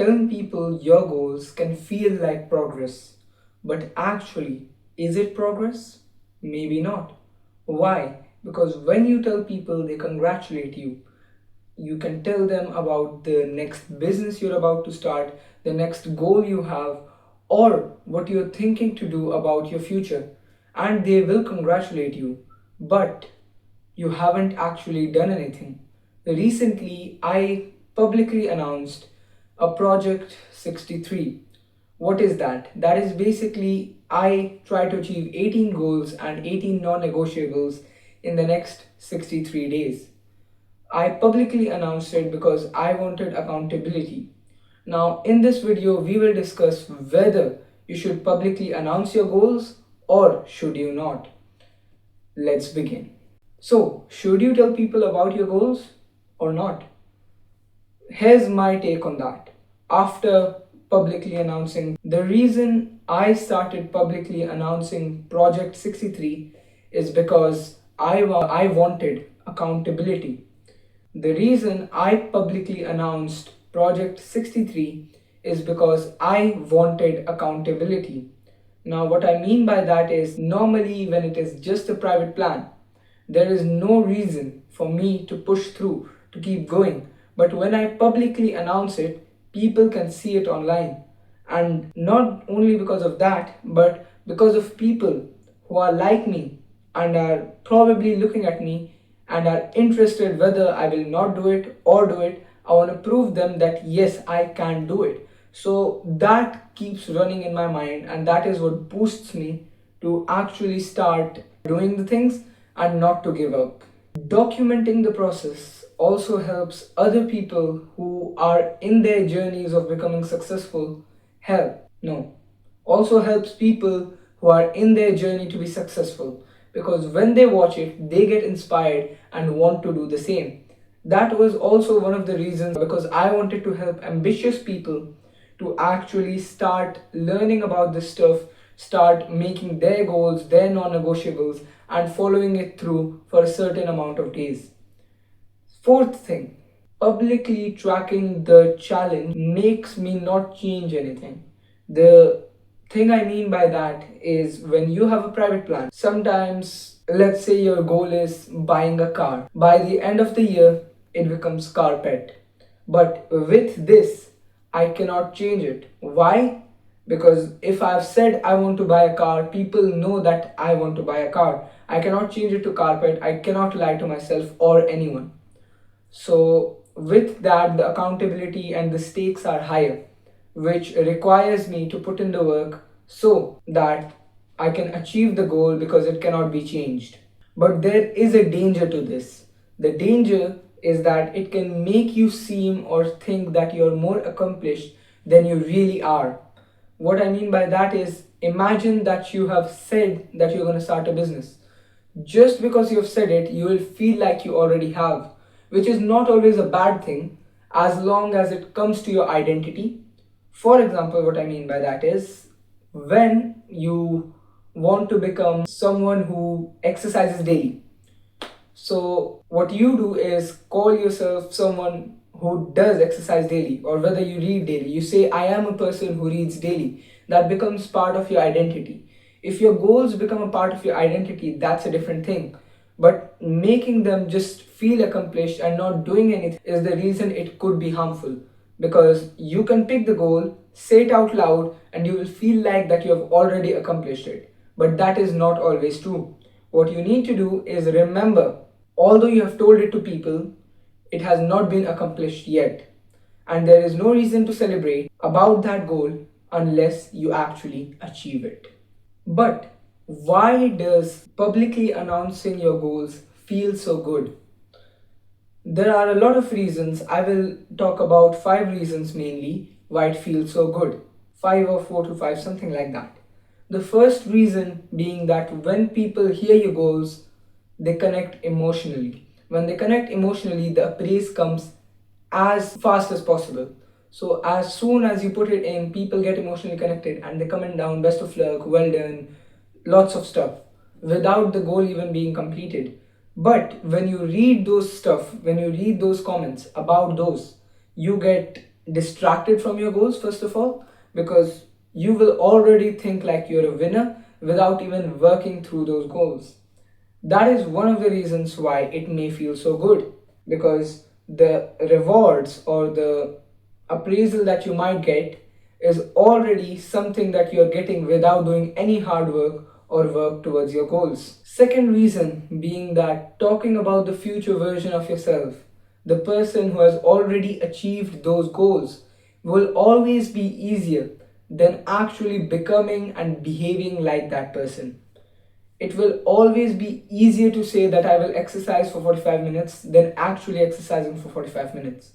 Telling people your goals can feel like progress, but actually, is it progress? Maybe not. Why? Because when you tell people, they congratulate you. You can tell them about the next business you're about to start, the next goal you have, or what you're thinking to do about your future, and they will congratulate you. But you haven't actually done anything. Recently, I publicly announced a Project 63. What is that? That is basically I try to achieve 18 goals and 18 non negotiables in the next 63 days. I publicly announced it because I wanted accountability. Now, in this video, we will discuss whether you should publicly announce your goals or should you not. Let's begin. So, should you tell people about your goals or not? Here's my take on that. After publicly announcing, the reason I started publicly announcing Project 63 is because I wanted accountability. The reason I publicly announced Project 63 is because I wanted accountability. Now, what I mean by that is normally when it is just a private plan, there is no reason for me to push through, to keep going. But when I publicly announce it, people can see it online. And not only because of that, but because of people who are like me and are probably looking at me and are interested whether I will not do it or do it. I want to prove them that yes, I can do it. So that keeps running in my mind, and that is what boosts me to actually start doing the things and not to give up. Documenting the process also helps other people who are in their journeys of becoming successful also helps people who are in their journey to be successful, because when they watch it, they get inspired and want to do the same. That was also one of the reasons because I wanted to help ambitious people to actually start learning about this stuff, start making their goals, their non negotiables, and following it through for a certain amount of days. Fourth thing, publicly tracking the challenge makes me not change anything. The thing I mean by that is when you have a private plan, sometimes let's say your goal is buying a car. By the end of the year, it becomes carpet. But with this, I cannot change it. Why? Because if I've said I want to buy a car, people know that I want to buy a car. I cannot change it to carpet. I cannot lie to myself or anyone. So, with that, the accountability and the stakes are higher, which requires me to put in the work so that I can achieve the goal because it cannot be changed. But there is a danger to this. The danger is that it can make you seem or think that you're more accomplished than you really are. What I mean by that is imagine that you have said that you're going to start a business. Just because you've said it, you will feel like you already have, which is not always a bad thing as long as it comes to your identity. For example, what I mean by that is when you want to become someone who exercises daily. So, what you do is call yourself someone who does exercise daily, or whether you read daily. You say, I am a person who reads daily. That becomes part of your identity. If your goals become a part of your identity, that's a different thing. But making them just feel accomplished and not doing anything is the reason it could be harmful. Because you can pick the goal, say it out loud, and you will feel like that you have already accomplished it. But that is not always true. What you need to do is remember, although you have told it to people, it has not been accomplished yet. And there is no reason to celebrate about that goal unless you actually achieve it. But why does publicly announcing your goals feel so good? There are a lot of reasons. I will talk about 5 reasons mainly why it feels so good. 5 or 4 to 5, something like that. The first reason being that when people hear your goals, they connect emotionally. When they connect emotionally, the praise comes as fast as possible. So as soon as you put it in, people get emotionally connected and they comment down, best of luck, well done, lots of stuff, without the goal even being completed. But when you read those stuff, when you read those comments about those, you get distracted from your goals, first of all, because you will already think like you're a winner without even working through those goals. That is one of the reasons why it may feel so good, because the rewards or the appraisal that you might get is already something that you're getting without doing any hard work or work towards your goals. Second reason being that talking about the future version of yourself, the person who has already achieved those goals, will always be easier than actually becoming and behaving like that person. It will always be easier to say that I will exercise for 45 minutes than actually exercising for 45 minutes.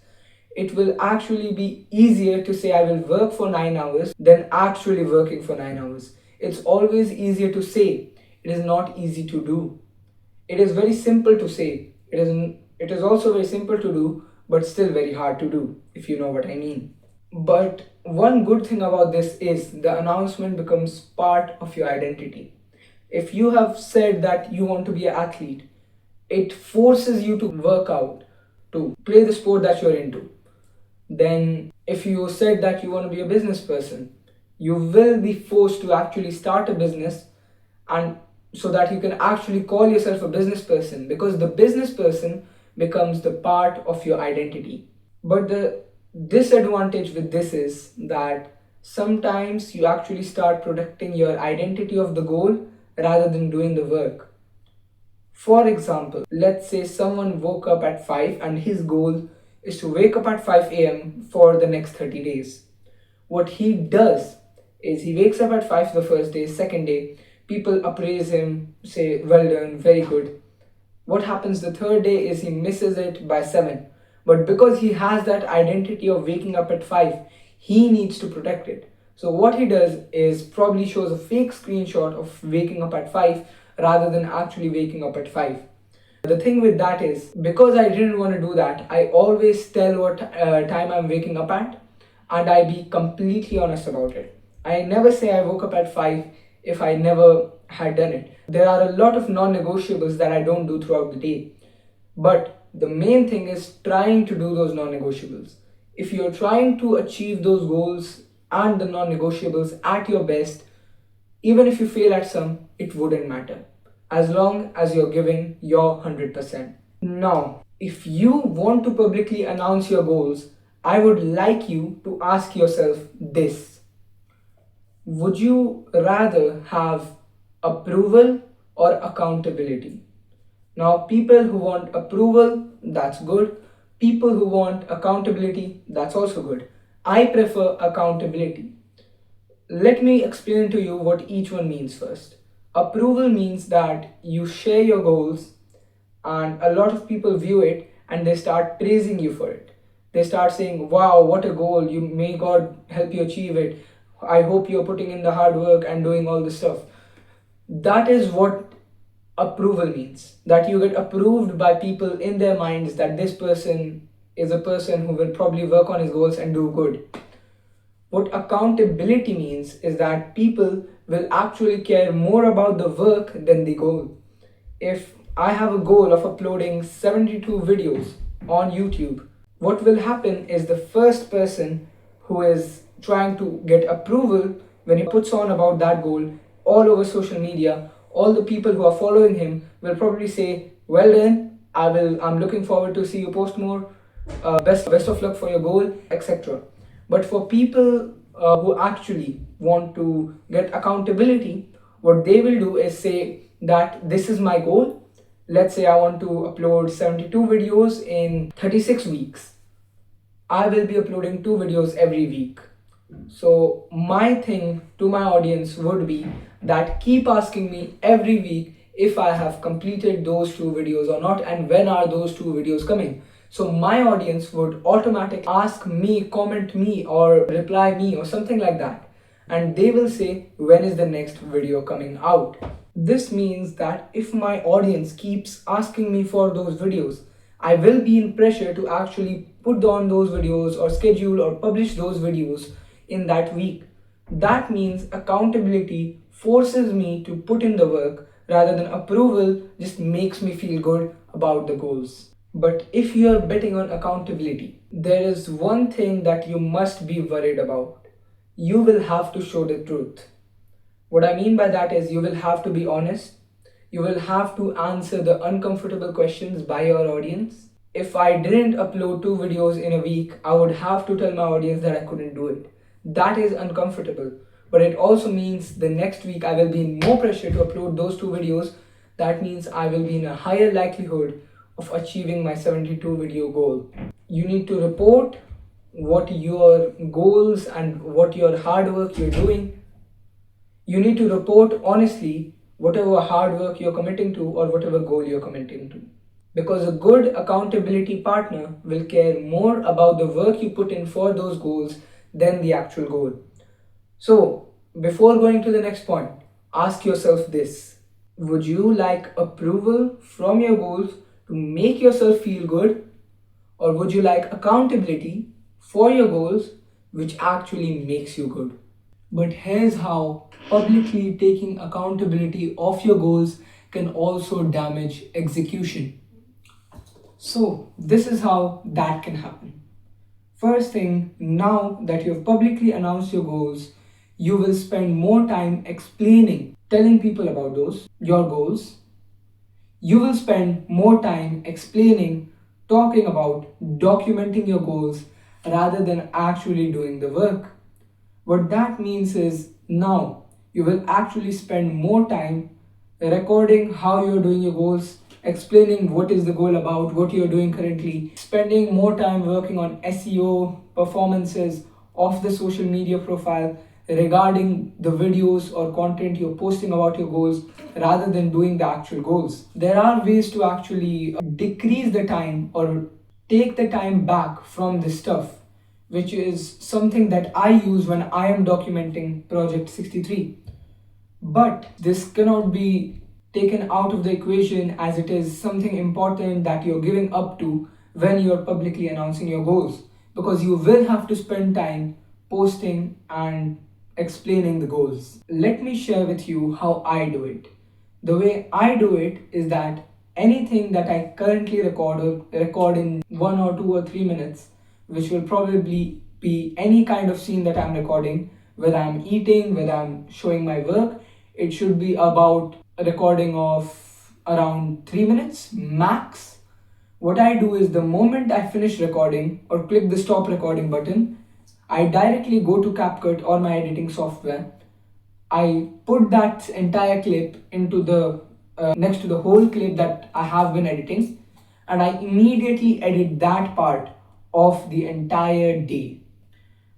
It will actually be easier to say I will work for 9 hours than actually working for 9 hours. It's always easier to say. It is not easy to do. It is very simple to say. It is also very simple to do, but still very hard to do, if you know what I mean. But one good thing about this is the announcement becomes part of your identity. If you have said that you want to be an athlete, it forces you to work out, to play the sport that you're into. Then, if you said that you want to be a business person, you will be forced to actually start a business, and so that you can actually call yourself a business person, because the business person becomes the part of your identity. But the disadvantage with this is that sometimes you actually start protecting your identity of the goal rather than doing the work. For example, let's say someone woke up at 5 and his goal is to wake up at 5 a.m. for the next 30 days. What he does is he wakes up at 5 the first day, second day, people appraise him, say, well done, very good. What happens the third day is he misses it by 7. But because he has that identity of waking up at 5, he needs to protect it. So what he does is probably shows a fake screenshot of waking up at 5 rather than actually waking up at 5. The thing with that is, because I didn't want to do that, I always tell what time I'm waking up at, and I be completely honest about it. I never say I woke up at 5 if I never had done it. There are a lot of non-negotiables that I don't do throughout the day. But the main thing is trying to do those non-negotiables. If you're trying to achieve those goals and the non-negotiables at your best, even if you fail at some, it wouldn't matter, as long as you're giving your 100%. Now, if you want to publicly announce your goals, I would like you to ask yourself this: would you rather have approval or accountability? Now, people who want approval, that's good. People who want accountability, that's also good. I prefer accountability. Let me explain to you what each one means first. Approval means that you share your goals and a lot of people view it and they start praising you for it. They start saying, wow, what a goal, you may God help you achieve it. I hope you're putting in the hard work and doing all this stuff. That is what approval means. That you get approved by people in their minds that this person is a person who will probably work on his goals and do good. What accountability means is that people will actually care more about the work than the goal. If I have a goal of uploading 72 videos on YouTube, what will happen is the first person who is trying to get approval, when he puts on about that goal all over social media, all the people who are following him will probably say, well done, I'm looking forward to see you post more, best of luck for your goal, etc. But for people who actually want to get accountability, what they will do is say that this is my goal. Let's say I want to upload 72 videos in 36 weeks. I will be uploading 2 videos every week. So my thing to my audience would be that keep asking me every week if I have completed those 2 videos or not, and when are those 2 videos coming. So my audience would automatically ask me, comment me, or reply me or something like that. And they will say, when is the next video coming out? This means that if my audience keeps asking me for those videos, I will be in pressure to actually put on those videos or schedule or publish those videos in that week. That means accountability forces me to put in the work rather than approval just makes me feel good about the goals. But if you're betting on accountability, There is one thing that you must be worried about. You will have to show the truth. What I mean by that is you will have to be honest. You will have to answer the uncomfortable questions by your audience. If I didn't upload 2 videos in a week, I would have to tell my audience that I couldn't do it. That is uncomfortable. But it also means the next week I will be in more pressure to upload those 2 videos. That means I will be in a higher likelihood of achieving my 72 video goal. You need to report what your goals and what your hard work you're doing. You need to report honestly whatever hard work you're committing to or whatever goal you're committing to. Because a good accountability partner will care more about the work you put in for those goals than the actual goal. So, before going to the next point, ask yourself this: would you like approval from your goals to make yourself feel good, or would you like accountability for your goals which actually makes you good? But here's how publicly taking accountability of your goals can also damage execution. So, this is how that can happen. First thing, now that you've publicly announced your goals, you will spend more time explaining, telling people about your goals. You will spend more time explaining, talking about, documenting your goals rather than actually doing the work. What that means is now you will actually spend more time recording how you're doing your goals, explaining what is the goal about, what you're doing currently, spending more time working on SEO performances of the social media profile regarding the videos or content you're posting about your goals rather than doing the actual goals. There are ways to actually decrease the time or take the time back from this stuff, which is something that I use when I am documenting Project 63. But this cannot be taken out of the equation as it is something important that you're giving up to when you're publicly announcing your goals, because you will have to spend time posting and explaining the goals. Let me share with you how I do it. The way I do it is that anything that I currently record in 1 or 2 or 3 minutes, which will probably be any kind of scene that I'm recording, whether I'm eating, whether I'm showing my work, it should be about a recording of around 3 minutes max. What I do is the moment I finish recording or click the stop recording button, I directly go to CapCut or my editing software. I put that entire clip into the next to the whole clip that I have been editing, and I immediately edit that part of the entire day.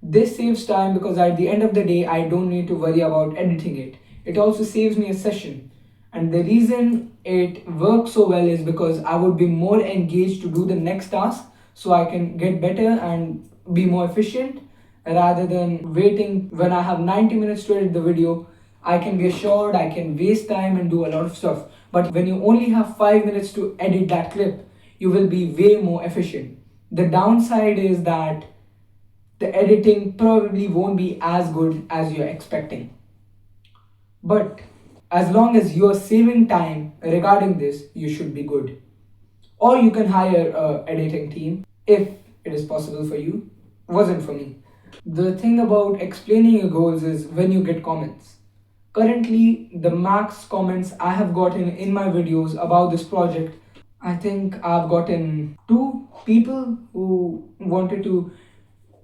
This saves time because at the end of the day, I don't need to worry about editing it. It also saves me a session. And the reason it works so well is because I would be more engaged to do the next task so I can get better and be more efficient rather than waiting when I have 90 minutes to edit the video. I can be assured I can waste time and do a lot of stuff. But when you only have 5 minutes to edit that clip, you will be way more efficient. The downside is that the editing probably won't be as good as you're expecting. But as long as you're saving time regarding this, you should be good. Or you can hire a editing team if it is possible for you. Wasn't for me. The thing about explaining your goals is when you get comments. Currently, the max comments I have gotten in my videos about this project, I think I've gotten 2 people who wanted to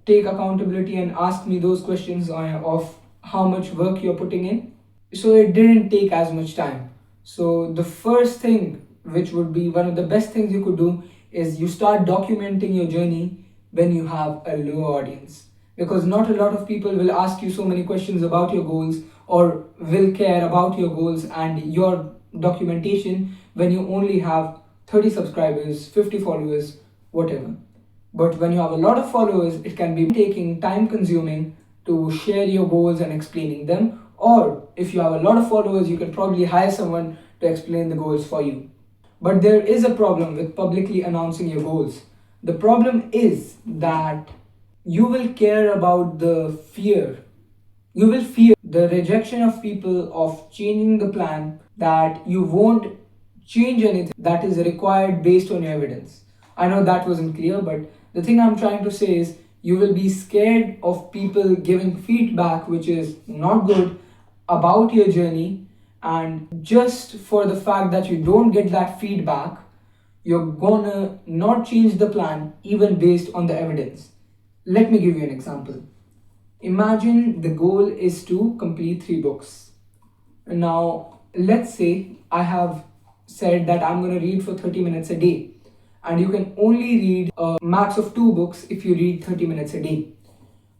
take accountability and ask me those questions of how much work you're putting in. So it didn't take as much time. So the first thing, which would be one of the best things you could do, is you start documenting your journey when you have a low audience, because not a lot of people will ask you so many questions about your goals or will care about your goals and your documentation when you only have 30 subscribers, 50 followers, whatever. But when you have a lot of followers, it can be taking time consuming to share your goals and explaining them. Or if you have a lot of followers, you can probably hire someone to explain the goals for you. But there is a problem with publicly announcing your goals. The problem is that you will care about the fear. You will fear the rejection of people of changing the plan, that you won't change anything that is required based on your evidence. I know that wasn't clear, but The thing I'm trying to say is you will be scared of people giving feedback which is not good about your journey, and just for the fact that you don't get that feedback, you're gonna not change the plan even based on the evidence. Let me give you an example. Imagine the goal is to complete 3 books. Now, let's say I have said that I'm going to read for 30 minutes a day, and you can only read a max of 2 books if you read 30 minutes a day.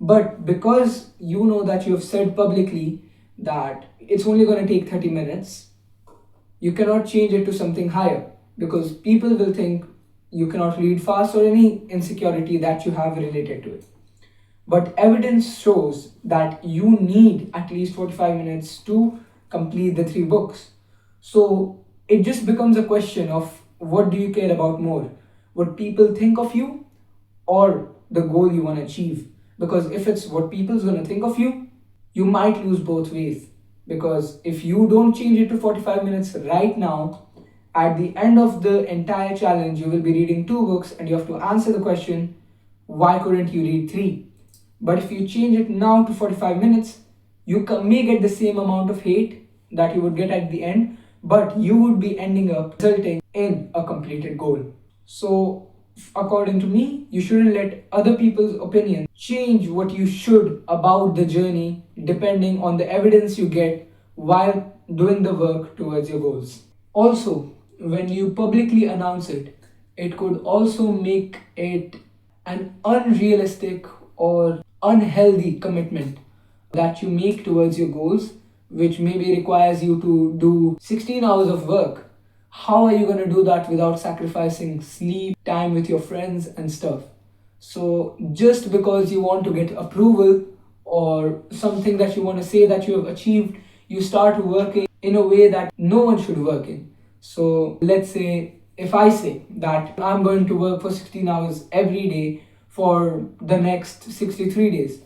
But because you know that you have said publicly that it's only going to take 30 minutes, you cannot change it to something higher because people will think you cannot read fast or any insecurity that you have related to it. But evidence shows that you need at least 45 minutes to complete the 3 books. So it just becomes a question of what do you care about more? What people think of you or the goal you want to achieve? Because if it's what people's going to think of you, you might lose both ways. Because if you don't change it to 45 minutes right now, at the end of the entire challenge, you will be reading 2 books and you have to answer the question, why couldn't you read 3? But if you change it now to 45 minutes, you may get the same amount of hate that you would get at the end, but you would be ending up resulting in a completed goal. So, according to me, you shouldn't let other people's opinion change what you should about the journey depending on the evidence you get while doing the work towards your goals. Also, when you publicly announce it, it could also make it an unrealistic or unhealthy commitment that you make towards your goals, which maybe requires you to do 16 hours of work. How are you going to do that without sacrificing sleep, time with your friends, and stuff? So, just because you want to get approval or something that you want to say that you have achieved, you start working in a way that no one should work in. So, let's say if I say that I'm going to work for 16 hours every day for the next 63 days.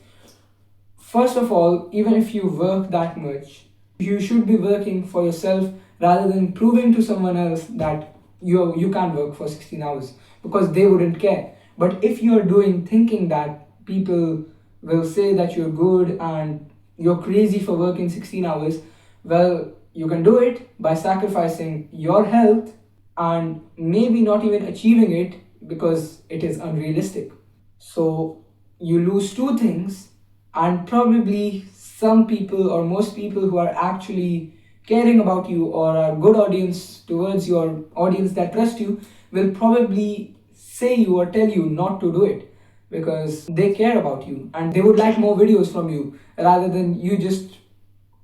First of all, even if you work that much, you should be working for yourself rather than proving to someone else that you can work for 16 hours because they wouldn't care. But if you're doing thinking that people will say that you're good and you're crazy for working 16 hours, well, you can do it by sacrificing your health and maybe not even achieving it because it is unrealistic. So you lose 2 things, and probably some people or most people who are actually caring about you or are good audience towards your audience that trust you will probably say you or tell you not to do it because they care about you and they would like more videos from you rather than you just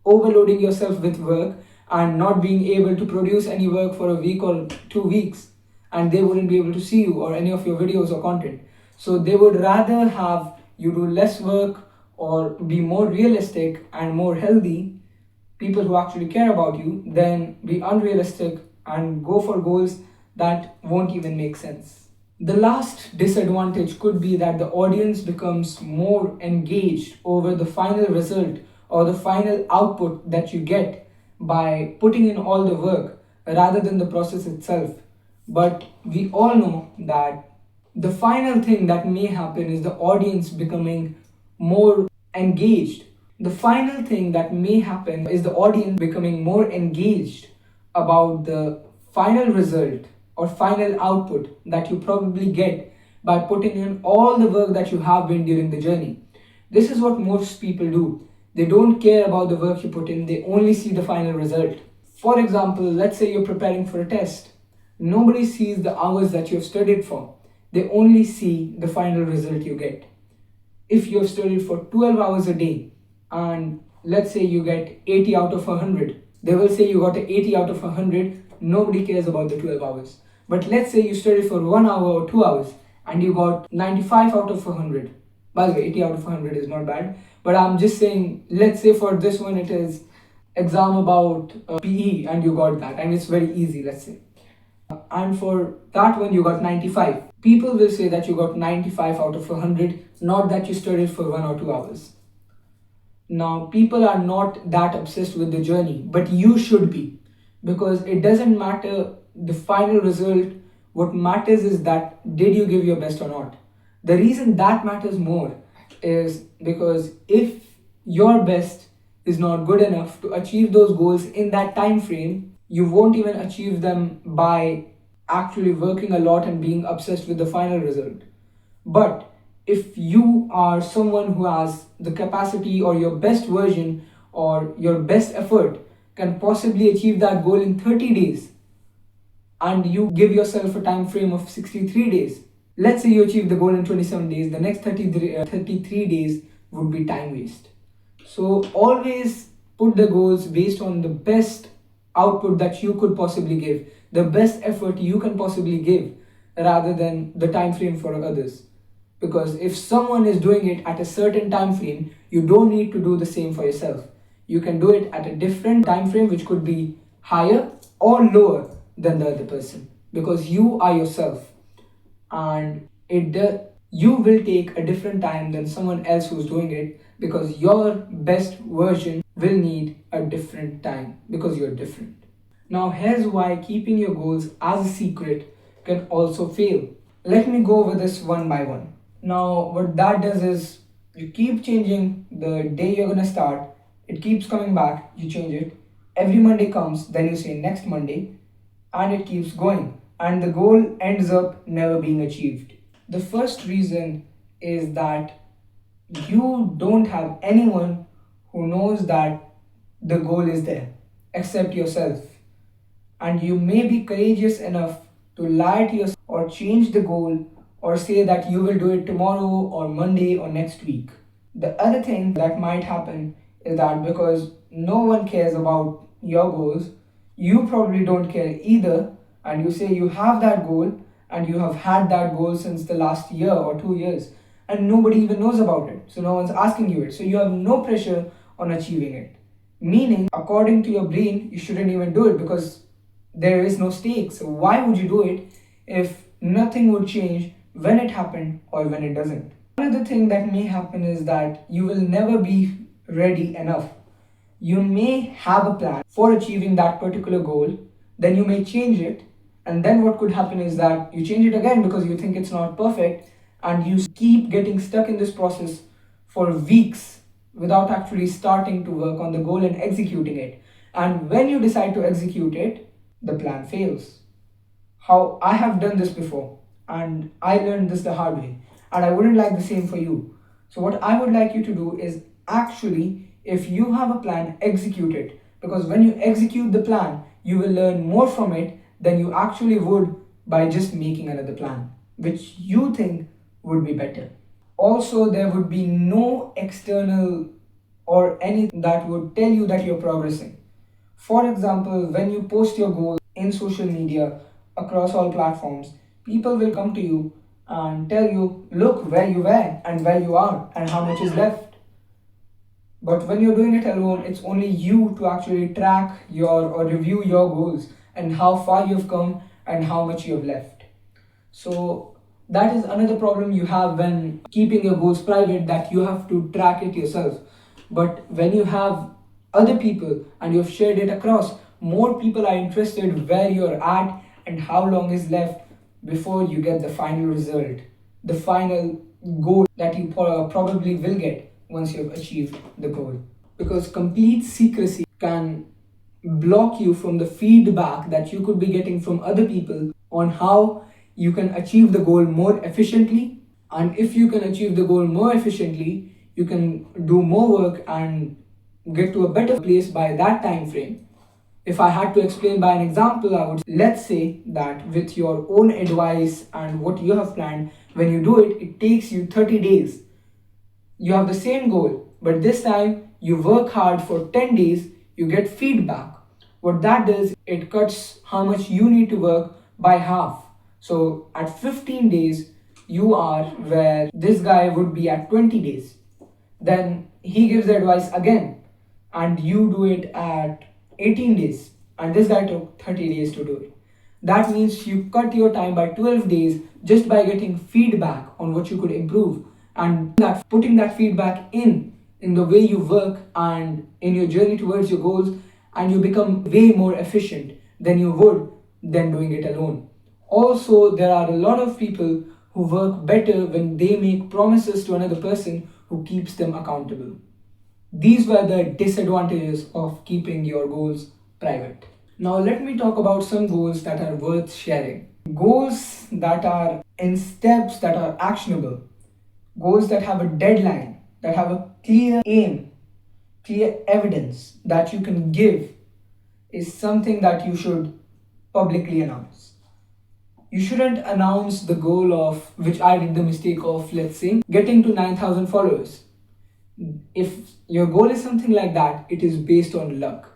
overloading yourself with work and not being able to produce any work for a week or 2 weeks, and they wouldn't be able to see you or any of your videos or content. So they would rather have you do less work or be more realistic and more healthy, people who actually care about you, than be unrealistic and go for goals that won't even make sense. The last disadvantage could be that the audience becomes more engaged over the final result or the final output that you get by putting in all the work rather than the process itself. But we all know that the final thing that may happen is the audience becoming more engaged. The final thing that may happen is the audience becoming more engaged about the final result or final output that you probably get by putting in all the work that you have been during the journey. This is what most people do. They don't care about the work you put in, they only see the final result. For example, let's say you're preparing for a test. Nobody sees the hours that you have studied for. They only see the final result you get. If you have studied for 12 hours a day and let's say you get 80 out of 100, they will say you got 80 out of 100. Nobody cares about the 12 hours. But let's say you studied for 1 hour or 2 hours and you got 95 out of 100. By the way, 80 out of 100 is not bad. But I'm just saying, let's say for this one it is exam about PE and you got that and it's very easy, let's say. And for that one you got 95. People will say that you got 95 out of 100, not that you studied for 1 or 2 hours. Now, people are not that obsessed with the journey, but you should be, because it doesn't matter the final result. What matters is that did you give your best or not? The reason that matters more is because if your best is not good enough to achieve those goals in that time frame, you won't even achieve them by actually working a lot and being obsessed with the final result. But if you are someone who has the capacity, or your best version or your best effort can possibly achieve that goal in 30 days, and you give yourself a time frame of 63 days, let's say you achieve the goal in 27 days, the next 33 days would be time waste. So always put the goals based on the best output that you could possibly give, the best effort you can possibly give, rather than the time frame for others. Because if someone is doing it at a certain time frame, you don't need to do the same for yourself. You can do it at a different time frame, which could be higher or lower than the other person, because you are yourself, and you will take a different time than someone else who's doing it, because your best version will need a different time because you're different. Now, here's why keeping your goals as a secret can also fail. Let me go over this one by one. Now, what that does is you keep changing the day you're gonna start, it keeps coming back, you change it. Every Monday comes, then you say next Monday, and it keeps going, and the goal ends up never being achieved. The first reason is that you don't have anyone who knows that the goal is there except yourself. And you may be courageous enough to lie to yourself or change the goal or say that you will do it tomorrow or Monday or next week. The other thing that might happen is that because no one cares about your goals, you probably don't care either, and you say you have that goal and you have had that goal since the last year or 2 years, and nobody even knows about it. So no one's asking you it. So you have no pressure on achieving it. Meaning, according to your brain, you shouldn't even do it because there is no stakes. So why would you do it if nothing would change when it happened or when it doesn't? Another thing that may happen is that you will never be ready enough. You may have a plan for achieving that particular goal, then you may change it, and then what could happen is that you change it again because you think it's not perfect, and you keep getting stuck in this process for weeks without actually starting to work on the goal and executing it. And when you decide to execute it, the plan fails. How I have done this before, and I learned this the hard way, and I wouldn't like the same for you. So what I would like you to do is actually, if you have a plan, execute it, because when you execute the plan, you will learn more from it than you actually would by just making another plan, which you think would be better. Also, there would be no external or anything that would tell you that you're progressing. For example, when you post your goals in social media across all platforms, people will come to you and tell you, look where you were and where you are and how much is left. But when you're doing it alone, it's only you to actually track your or review your goals and how far you've come and how much you've left. So that is another problem you have when keeping your goals private, that you have to track it yourself. But when you have other people and you've shared it across, more people are interested where you're at and how long is left before you get the final result, the final goal that you probably will get once you've achieved the goal. Because complete secrecy can block you from the feedback that you could be getting from other people on how you can achieve the goal more efficiently. And if you can achieve the goal more efficiently, you can do more work and get to a better place by that time frame. If I had to explain by an example, I would, let's say that with your own advice and what you have planned, when you do it, it takes you 30 days. You have the same goal, but this time you work hard for 10 days, you get feedback. What that does, it cuts how much you need to work by half. So at 15 days, you are where this guy would be at 20 days. Then he gives the advice again, and you do it at 18 days, and this guy took 30 days to do it. That means you cut your time by 12 days just by getting feedback on what you could improve, and that putting that feedback in the way you work and in your journey towards your goals, and you become way more efficient than you would than doing it alone. Also, there are a lot of people who work better when they make promises to another person who keeps them accountable. These were the disadvantages of keeping your goals private. Now, let me talk about some goals that are worth sharing. Goals that are in steps that are actionable, goals that have a deadline, that have a clear aim, clear evidence that you can give, is something that you should publicly announce. You shouldn't announce the goal of, which I did the mistake of, let's say, getting to 9,000 followers. If your goal is something like that, it is based on luck.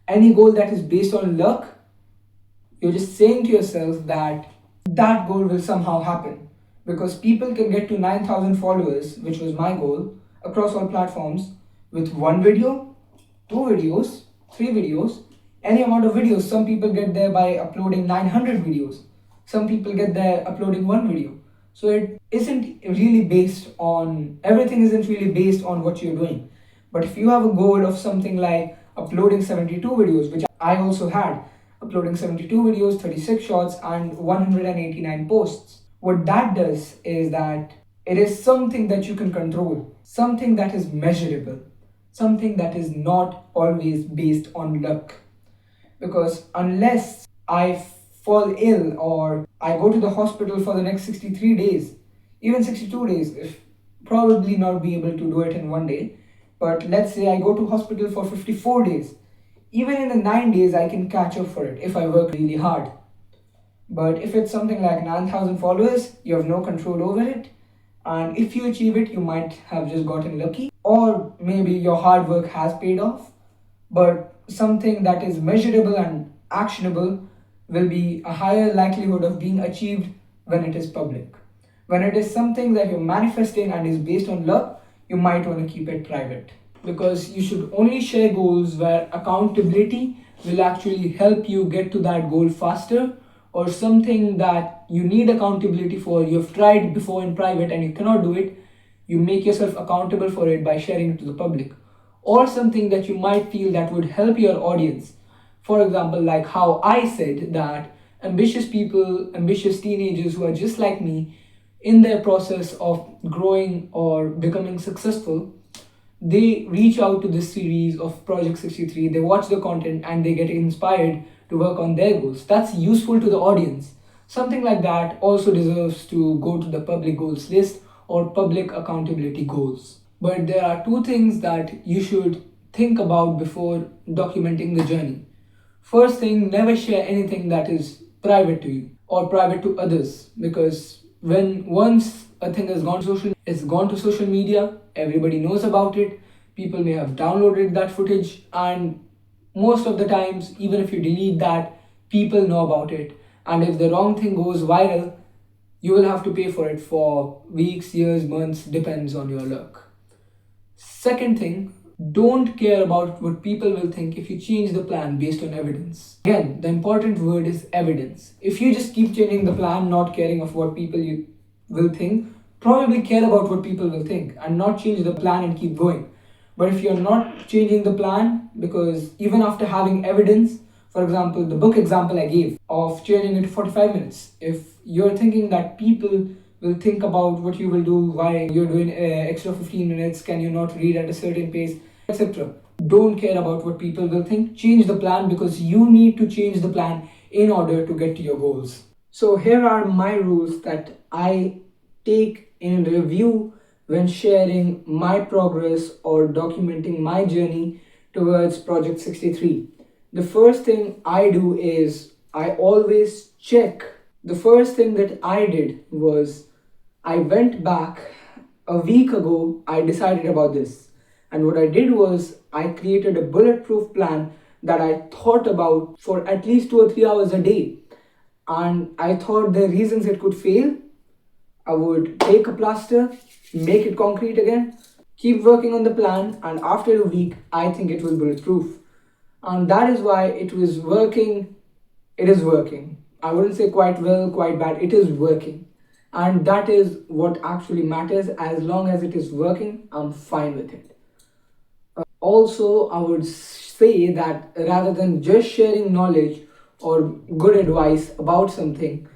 Any goal that is based on luck, you're just saying to yourself that that goal will somehow happen. Because people can get to 9,000 followers, which was my goal, across all platforms with one video, two videos, three videos, any amount of videos. Some people get there by uploading 900 videos. Some people get there uploading one video. So it isn't really based on, everything isn't really based on what you're doing. But if you have a goal of something like uploading 72 videos, which I also had, uploading 72 videos, 36 shorts, and 189 posts, what that does is that it is something that you can control, something that is measurable, something that is not always based on luck. Because unless I fall ill or I go to the hospital for the next 63 days, even 62 days, if probably not be able to do it in one day, but let's say I go to hospital for 54 days, even in the 9 days I can catch up for it if I work really hard. But if it's something like 9,000 followers, you have no control over it. And if you achieve it, you might have just gotten lucky, or maybe your hard work has paid off. But something that is measurable and actionable will be a higher likelihood of being achieved when it is public. When it is something that you're manifesting and is based on luck, you might want to keep it private. Because you should only share goals where accountability will actually help you get to that goal faster, or something that you need accountability for, you've tried before in private and you cannot do it, you make yourself accountable for it by sharing it to the public. Or something that you might feel that would help your audience. For example, like how I said that ambitious people, ambitious teenagers who are just like me, in their process of growing or becoming successful, they reach out to this series of Project 63, they watch the content and they get inspired to work on their goals. That's useful to the audience. Something like that also deserves to go to the public goals list or public accountability goals. But there are two things that you should think about before documenting the journey. First thing, never share anything that is private to you or private to others, because when once a thing has gone social, it's gone to social media, everybody knows about it, people may have downloaded that footage, and most of the times, even if you delete that, people know about it. And if the wrong thing goes viral, you will have to pay for it for weeks, years, months, depends on your luck. Second thing, don't care about what people will think if you change the plan based on evidence. Again, the important word is evidence. If you just keep changing the plan, not caring of what people you will think, probably care about what people will think and not change the plan and keep going. But if you're not changing the plan, because even after having evidence, for example, the book example I gave of changing it to 45 minutes, if you're thinking that people will think about what you will do, why you're doing extra 15 minutes, can you not read at a certain pace, etc. Don't care about what people will think. Change the plan, because you need to change the plan in order to get to your goals. So here are my rules that I take in review when sharing my progress or documenting my journey towards Project 63. The first thing I do is I always check. The first thing that I did was I went back a week ago, I decided about this. And what I did was I created a bulletproof plan that I thought about for at least 2 or 3 hours a day. And I thought the reasons it could fail, I would take a plaster, make it concrete again, keep working on the plan, and after a week, I think it was bulletproof. And that is why it was working. It is working. I wouldn't say quite well, quite bad. It is working. And that is what actually matters. As long as it is working, I'm fine with it. Also, I would say that rather than just sharing knowledge or good advice about something,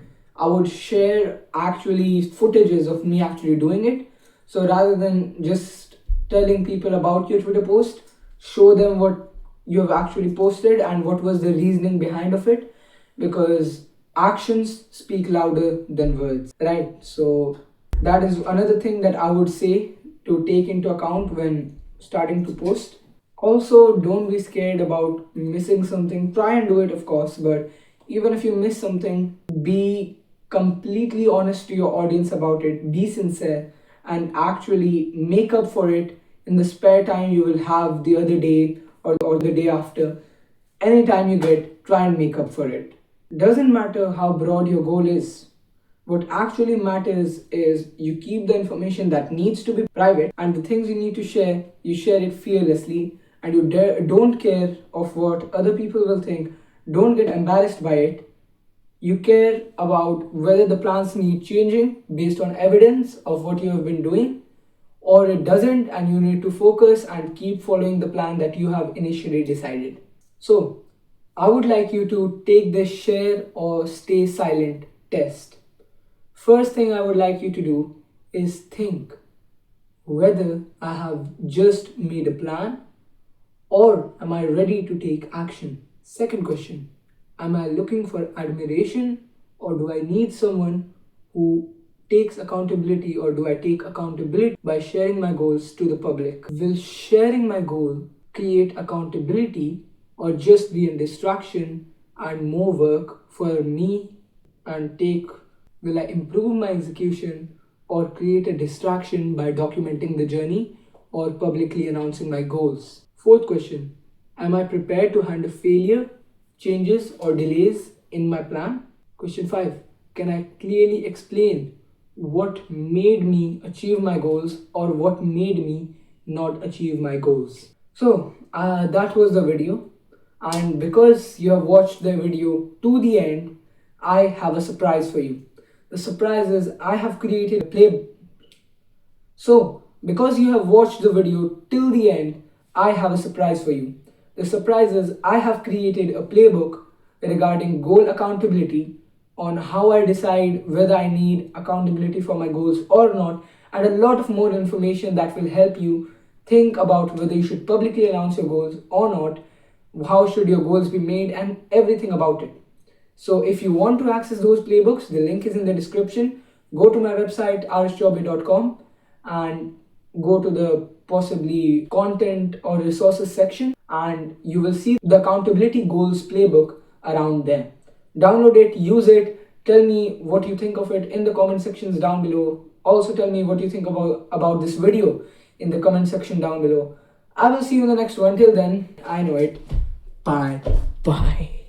I would share actually footages of me actually doing it. So rather than just telling people about your Twitter post, show them what you have actually posted and what was the reasoning behind of it, because actions speak louder than words, right? So that is another thing that I would say to take into account when starting to post. Also, don't be scared about missing something. Try and do it, of course, but even if you miss something, be completely honest to your audience about it, be sincere, and actually make up for it in the spare time you will have the other day or the day after. Anytime you get, try and make up for it. Doesn't matter how broad your goal is. What actually matters is you keep the information that needs to be private, and the things you need to share, you share it fearlessly, and you don't care of what other people will think. Don't get embarrassed by it. You care about whether the plans need changing based on evidence of what you have been doing, or it doesn't, and you need to focus and keep following the plan that you have initially decided. So, I would like you to take this share or stay silent test. First thing I would like you to do is think whether I have just made a plan or am I ready to take action. Second question, am I looking for admiration or do I need someone who takes accountability, or do I take accountability by sharing my goals to the public? Will sharing my goal create accountability or just be a distraction and more work for me and take? Will I improve my execution or create a distraction by documenting the journey or publicly announcing my goals? Fourth question, am I prepared to handle failure, changes, or delays in my plan? Question 5, can I clearly explain what made me achieve my goals or what made me not achieve my goals? So, that was the video. And because you have watched the video to the end, I have a surprise for you. The surprise is I have created a play. So, because you have watched the video till the end, I have a surprise for you. The surprise is I have created a playbook regarding goal accountability, on how I decide whether I need accountability for my goals or not, and a lot of more information that will help you think about whether you should publicly announce your goals or not, how should your goals be made, and everything about it. So if you want to access those playbooks, the link is in the description. Go to my website aarushchoubey.com and go to the possibly content or resources section, and you will see the accountability goals playbook around there. Download it, use it, tell me what you think of it in the comment sections down below. Also tell me what you think about this video in the comment section down below. I will see you in the next one. Till then, I know it. Bye. Bye.